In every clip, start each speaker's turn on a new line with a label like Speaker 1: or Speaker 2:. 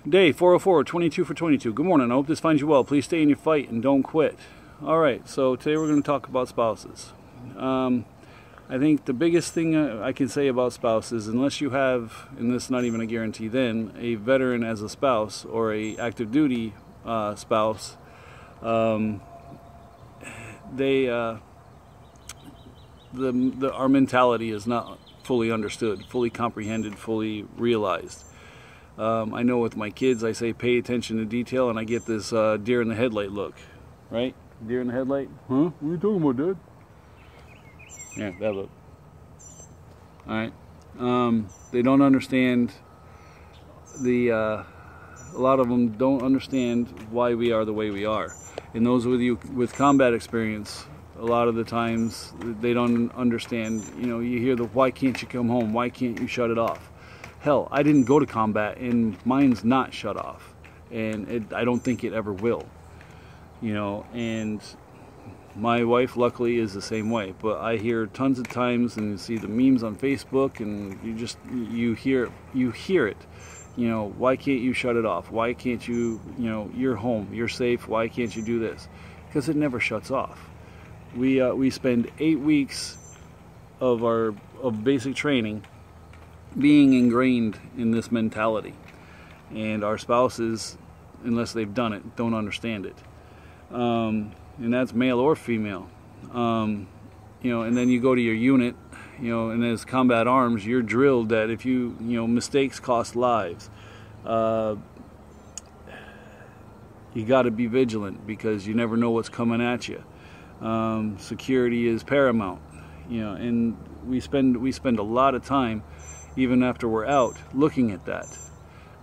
Speaker 1: Day 404, 22 for 22. Good morning. I hope this finds you well. Please stay in your fight and don't quit. All right, so today we're going to talk about spouses. I think the biggest thing I can say about spouses, unless you have, and this is not even a guarantee then, a veteran as a spouse or a active duty spouse, our mentality is not fully understood, fully comprehended, fully realized. I know with my kids, I say pay attention to detail, and I get this deer in the headlight look, right? Deer in the headlight? Huh? What are you talking about, Dad? Yeah, that look. All right. They don't understand a lot of them don't understand why we are the way we are. And those with you with combat experience, a lot of the times they don't understand. You know, you hear the why can't you come home? Why can't you shut it off? Hell, I didn't go to combat, and mine's not shut off, and I don't think it ever will. You know, and my wife, luckily, is the same way. But I hear tons of times, and you see the memes on Facebook, and you hear it. You know, why can't you shut it off? Why can't you? You know, you're home, you're safe. Why can't you do this? Because it never shuts off. We spend 8 weeks of basic training being ingrained in this mentality, and our spouses, unless they've done it, don't understand it, and that's male or female. You know, and then you go to your unit, you know, and as combat arms, you're drilled that if you know, mistakes cost lives. You got to be vigilant because you never know what's coming at you. Security is paramount, you know, and we spend a lot of time, even after we're out, looking at that.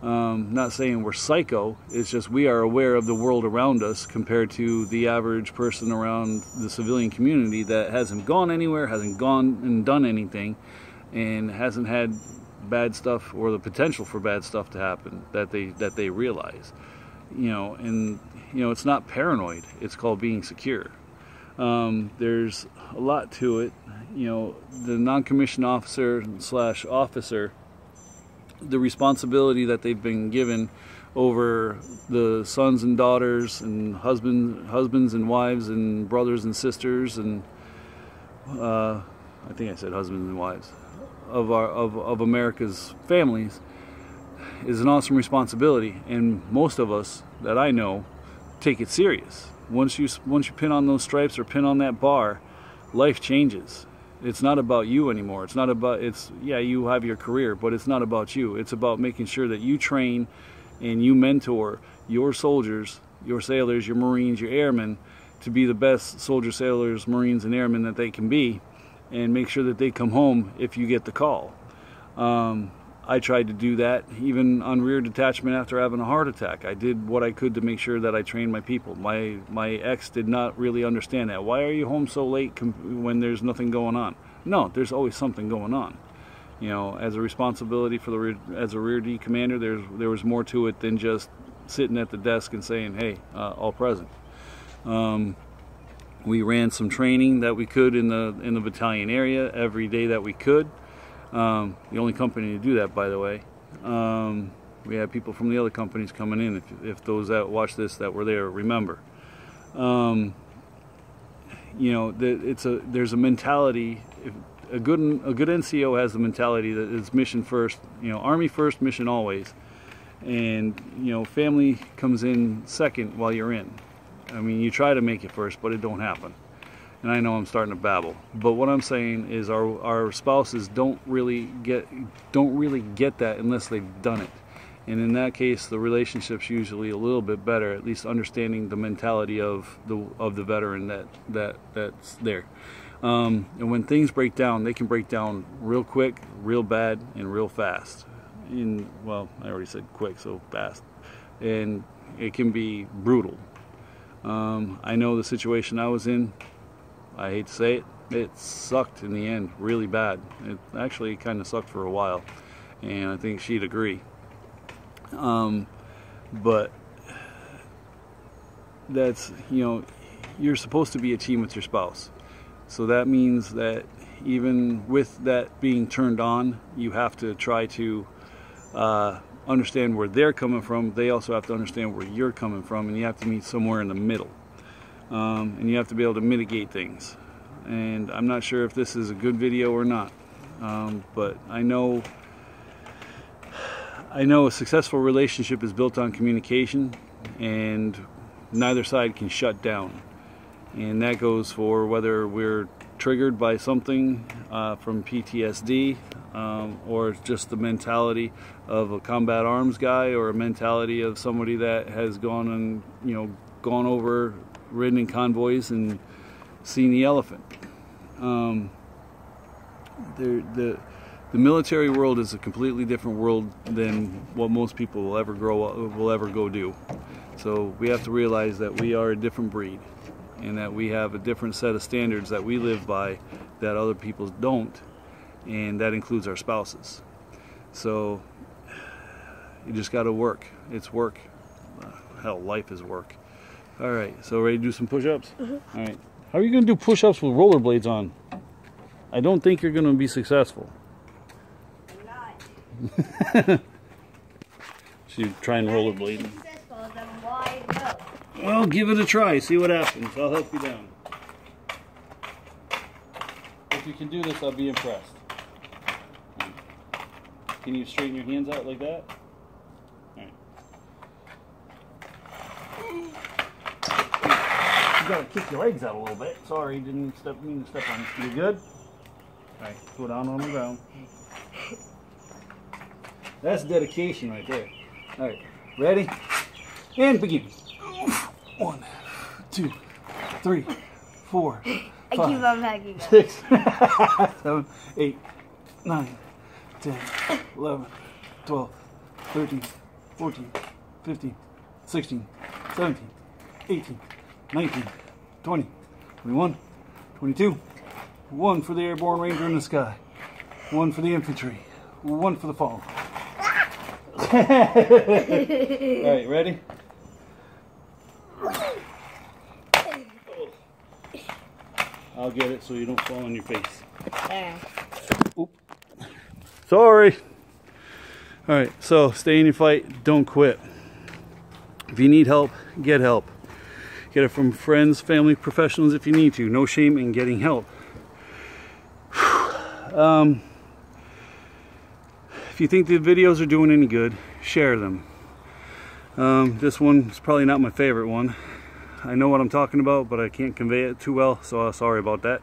Speaker 1: Not saying we're psycho, it's just we are aware of the world around us compared to the average person around the civilian community that hasn't gone anywhere, hasn't gone and done anything, and hasn't had bad stuff or the potential for bad stuff to happen that they realize. You know, and you know, it's not paranoid, it's called being secure. There's a lot to it. You know, the non-commissioned officer / officer, the responsibility that they've been given over the sons and daughters and husbands and wives and brothers and sisters, and I think I said husbands and wives of America's families, is an awesome responsibility, and most of us that I know take it serious. Once you pin on those stripes or pin on that bar, life changes. It's not about you anymore. It's not about, yeah, you have your career, but it's not about you. It's about making sure that you train and you mentor your soldiers, your sailors, your Marines, your airmen to be the best soldiers, sailors, Marines, and airmen that they can be, and make sure that they come home if you get the call. I tried to do that even on rear detachment after having a heart attack. I did what I could to make sure that I trained my people. My ex did not really understand that. Why are you home so late when there's nothing going on? No, there's always something going on. You know, as a responsibility for as a rear D commander, there was more to it than just sitting at the desk and saying, "Hey, all present." We ran some training that we could in the battalion area every day that we could. The only company to do that, by the way. We had people from the other companies coming in. If those that watch this that were there remember, you know, there's a mentality. A good NCO has the mentality that it's mission first. You know, Army first, mission always, and you know, family comes in second while you're in. I mean, you try to make it first, but it don't happen. And I know I'm starting to babble, but what I'm saying is our spouses don't really get that unless they've done it. And in that case, the relationship's usually a little bit better, at least understanding the mentality of the veteran that's there. And when things break down, they can break down real quick, real bad, and real fast. Well, I already said quick, so fast. And it can be brutal. I know the situation I was in. I hate to say it, it sucked in the end really bad. It actually kind of sucked for a while, and I think she'd agree. But that's, you know, you're supposed to be a team with your spouse. So that means that even with that being turned on, you have to try to understand where they're coming from, they also have to understand where you're coming from, and you have to meet somewhere in the middle. And you have to be able to mitigate things. And I'm not sure if this is a good video or not, but I know a successful relationship is built on communication, and neither side can shut down. And that goes for whether we're triggered by something from PTSD, or just the mentality of a combat arms guy, or a mentality of somebody that has gone and gone over, ridden in convoys and seen the elephant. The military world is a completely different world than what most people will ever go do. So we have to realize that we are a different breed, and that we have a different set of standards that we live by that other people don't, and that includes our spouses. So you just got to work. It's work. Hell, life is work. All right, so ready to do some push-ups? Mm-hmm. All right. How are you going to do push-ups with rollerblades on? I don't think you're going to be successful. I'm not. So you're trying rollerblading.
Speaker 2: Successful, then why no?
Speaker 1: Well, give it a try. See what happens. I'll help you down. If you can do this, I'll be impressed. Can you straighten your hands out like that? All right. You gotta kick your legs out a little bit. Sorry, didn't mean to step on you. You good? All right, go down on the ground. That's dedication right there. All right, ready? And begin. 1, 2, 3, 4, 5, 6, 7, 8, 9, 10, 11, 12, 13, 14, 15, 16, 17, 18, 19, 20, 21, 22. 1 for the airborne ranger in the sky. 1 for the infantry. 1 for the fall. All right, ready? I'll get it so you don't fall on your face. Oop. Sorry. All right, so stay in your fight. Don't quit. If you need help, get help. Get it from friends, family, professionals if you need to. No shame in getting help. If you think the videos are doing any good, share them. This one is probably not my favorite one. I know what I'm talking about, but I can't convey it too well, so sorry about that.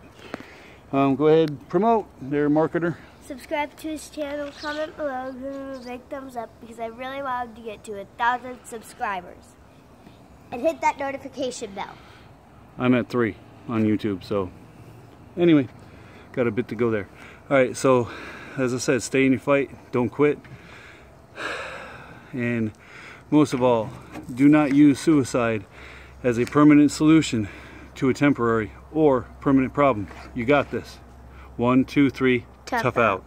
Speaker 1: Go ahead, promote their marketer.
Speaker 2: Subscribe to his channel, comment below, give him a big thumbs up because I really wanted to get to 1,000 subscribers. And hit that notification bell.
Speaker 1: I'm at 3 on YouTube, so anyway, got a bit to go there. All right, so as I said, stay in your fight, don't quit, and most of all, do not use suicide as a permanent solution to a temporary or permanent problem. You got this. 1, 2, 3, tough out.